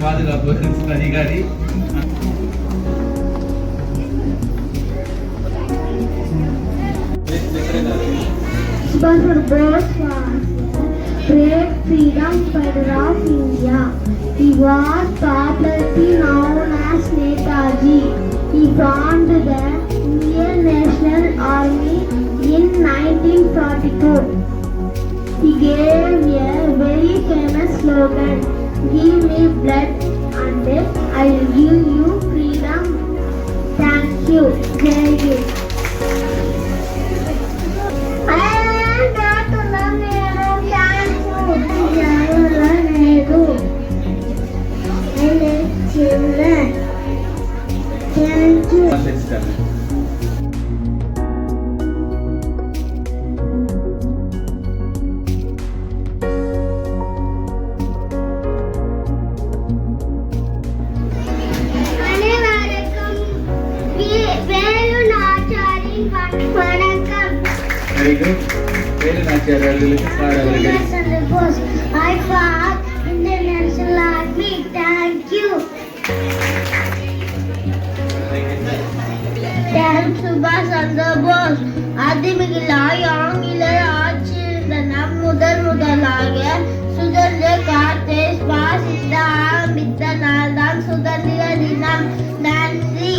பாதுகாப்பு அதிகாரி Great Freedom Fighter of India. He was popularly known as Netaji. He formed the Indian National Army in 1942. He gave a very famous slogan, "Give me blood and I will give you freedom." Thank you. Very good. Thank you. Very good. Very nice. I fought in the National Army. Thank you. Thank Subhash Chandra Bose. ஆதிமிகளாய் ஆங்கிலேய ஆட்சியிருந்த முதலாக சுதந்திர காற்றை சுவாசித்த ஆரம்பித்த நாள்தான் சுதந்திர தினம். நன்றி.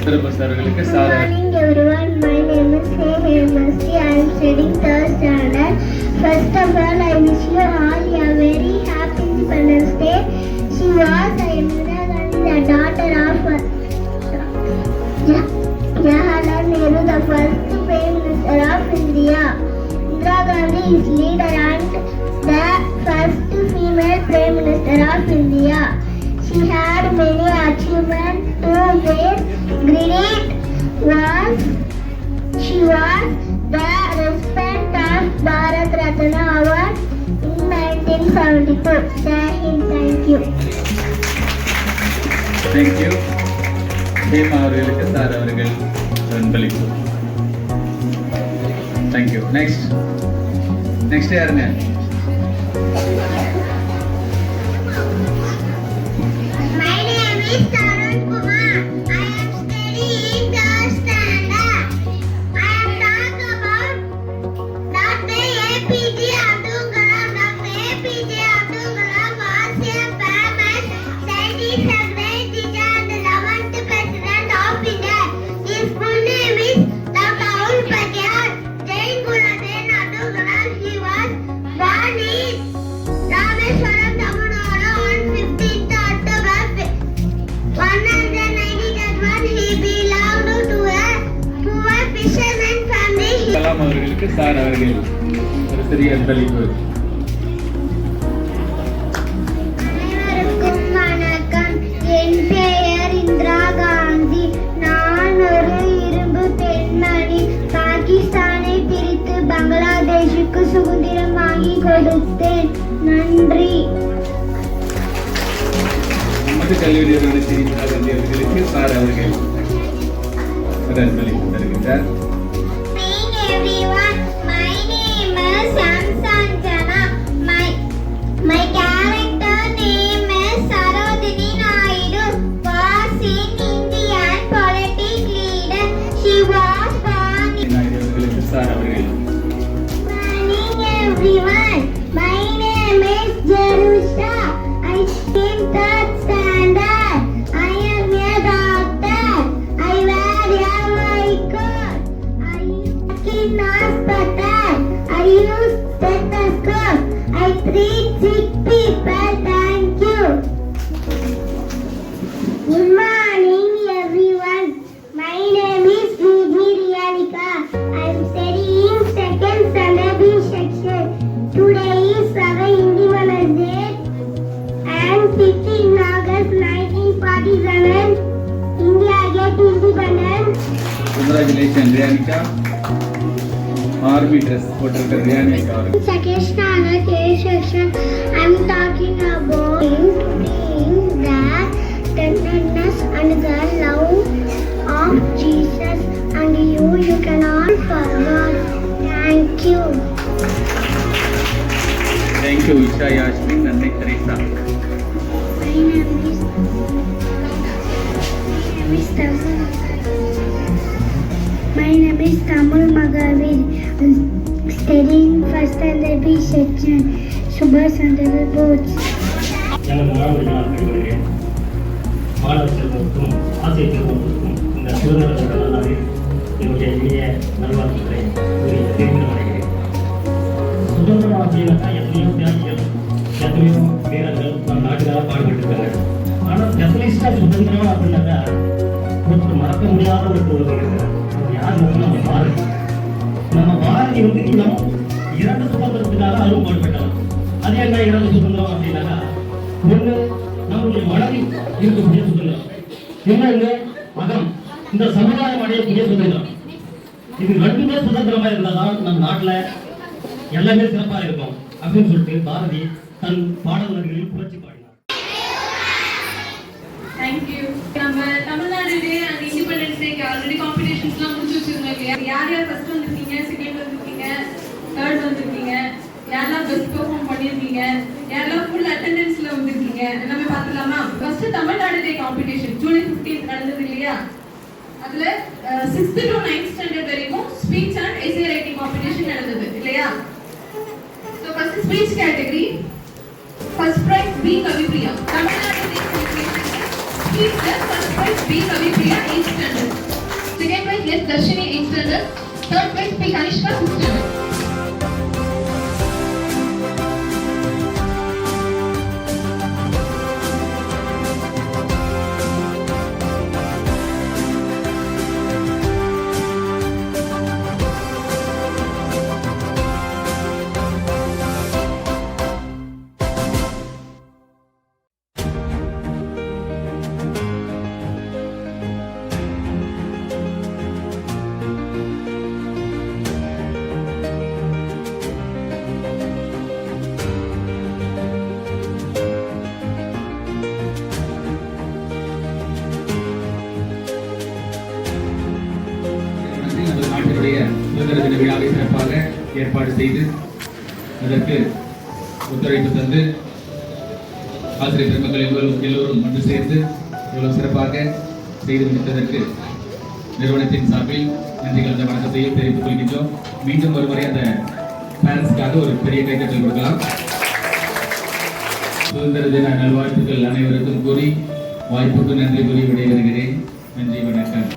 Good morning everyone. My name is Hemasti. I am studying 3rd standard. First of all, I wish you all a very happy Independence Day. She was Indira Gandhi, the daughter of Jawaharlal Nehru, the first Prime Minister of India. Indira Gandhi is leader and the first female Prime Minister of India. She had many achievements. Great was she was the recipient of Bharat Ratna Award in 1972. Thank you. Thank you. Hema அவர்களுக்கு sir அவர்கள் அன்பளிப்பு. Thank you. Next யாருங்க? My name is Tarun Kumar. I am studying 3rd standard. I am talking about Dr. APJ Abdul Kalam. Dr. APJ Abdul Kalam was a famous scientist, a great teacher and the 11th President of India. His full name is Dr. Abdul Patel Jain Gulabdin Abdul Kalam. He was born in வீரர்களுக்கு sir அவர்கள் ஒரு சிறிய அன்பளிப்பு. அனைவருக்கும் வணக்கம். என் பெயர் இந்திரா காந்தி. நான் ஒரு இரும்பு பெண்மணி. பாகிஸ்தானை பிரித்து பங்களாதேஷுக்கு சுதந்திரம் வாங்கி கொடுத்தேன். நன்றி. நமது கல்வி நிறுவனத்தில் இந்திரா காந்தி அவர்களுக்கு சார் அவர்கள் ஒரு அன்பளிப்பு தருகின்றார். My character name is Sarojini Naidu. Was an Indian political leader. She was born in. Naidu அவர்களுக்கு சார் அவர்கள். Morning everyone. My name is Jerusha. I in third standard. I am a doctor. I wear a white coat. I work in hospital. I use stethoscope. I treat sick people. Thank you. Good morning, everyone. My name is Vidhi Riyanika. I am studying second standard B section. Today is our Independence Day and 15 August 1947. India get independence. Congratulations, Riyanika. Army dress போட்டிருக்கிற ரியானிகா அவர்கள். Second standard A section. I am talking about the tenderness and the love of Jesus, and you cannot forget. Thank you. Thank you, Isha Yasmin and Teresa. My name is Tamil. My name is Tamil Magavir. Studying first standard B section. Subhash Chandra Bose. எனது மாணவர்கள் மாணவ செல்வங்களுக்கும் ஆசிரியர் செல்வங்களுக்கும் இந்த சுதந்திர தின நாளில் என்னுடைய இனிய நல்வாழ்த்துக்களை கூறி திருமணம் அடைகிறேன். சுதந்திரம் அப்படின்னாக்கா எத்தனையோ தியாகிகள் எத்தனையோ வீரர்கள் நம் நாட்டுக்காக பாடுபட்டிருக்காங்க. ஆனால் டெஃபினிஷனாக சுதந்திரம் அப்படின்னாக்கா ஒருத்தர் மறக்க முடியாத ஒரு ஒருவர் இருக்கிறார். அவர் யார் நம்ம பாரதி. நம்ம பாரதி இன்னும் 2 சுதந்திரத்துக்காக அருள் பாடுபட்டவர். அது என்ன 2 சுதந்திரம் அப்படின்னாக்கா, ஒன்று நம்முடைய மனதில் இருக்கக்கூடிய சுதந்திரம், இன்னொன்று மதம் இந்த சமுதாயம் அடையக்கூடிய சுதந்திரம். இது 2மே சுதந்திரமா இருந்தால்தான் நம் நாட்டில் எல்லாமே சிறப்பாக இருக்கும் அப்படின்னு சொல்லிட்டு பாரதி தன் பாடல்களில் புரட்சி பாடினார். தேங்க்யூ. நம்ம தமிழ்நாடு டே அண்ட் இண்டிபெண்டன்ஸ் டேக்கு ஆல்ரெடி காம்படிஷன்ஸ்லாம் முடிச்சு வச்சிருந்தோம் இல்லையா? யார் யார் ஃபர்ஸ்ட் வந்திருக்கீங்க, செகண்ட் வந்திருக்கீங்க, தேர்ட் வந்திருக்கீங்க, யாரெல்லாம் பெஸ்ட் பெர்ஃபார்ம் பண்ணியிருக்கீங்க, யாரெல்லாம் ஃபுல் அட்டெண்டன்ஸ்ல வந்திருக்கீங்க எல்லாமே பார்த்துலாமா? First Tamil Nadu day competition July 15 நடந்தது இல்லையா? அதுல 6th to 9th ஸ்டாண்டர்ட் வரைக்கும் speech and essay writing competition நடந்தது இல்லையா? So first speech category first prize P Kavipriya. Tamil Nadu day speech first prize P Kavipriya 8th standard. Second prize S Dharshini 8th standard. Third prize P Kanishka 6th standard. நாட்டினுடைய சுதந்திர தின விழாவை சிறப்பாக ஏற்பாடு செய்து அதற்கு ஒத்துழைப்பு தந்து ஆசிரியர் பெருமக்கள் எல்லோரும் ஒன்று சேர்ந்து இவ்வளவு சிறப்பாக செய்து முடித்ததற்கு நிறுவனத்தின் சார்பில் நன்றி கலந்த வணக்கத்தையும் தெரிவித்துக் கொள்கின்றோம். மீண்டும் ஒருமுறை அந்த பேரண்ட்ஸ்க்காக ஒரு பெரிய கைத்தட்டல் கொடுக்கலாம். சுதந்திர தின நல்வாழ்த்துக்கள் அனைவருக்கும் கூறி வாய்ப்புக்கு நன்றி கூறி விடைபெறுகிறேன். நன்றி, வணக்கம்.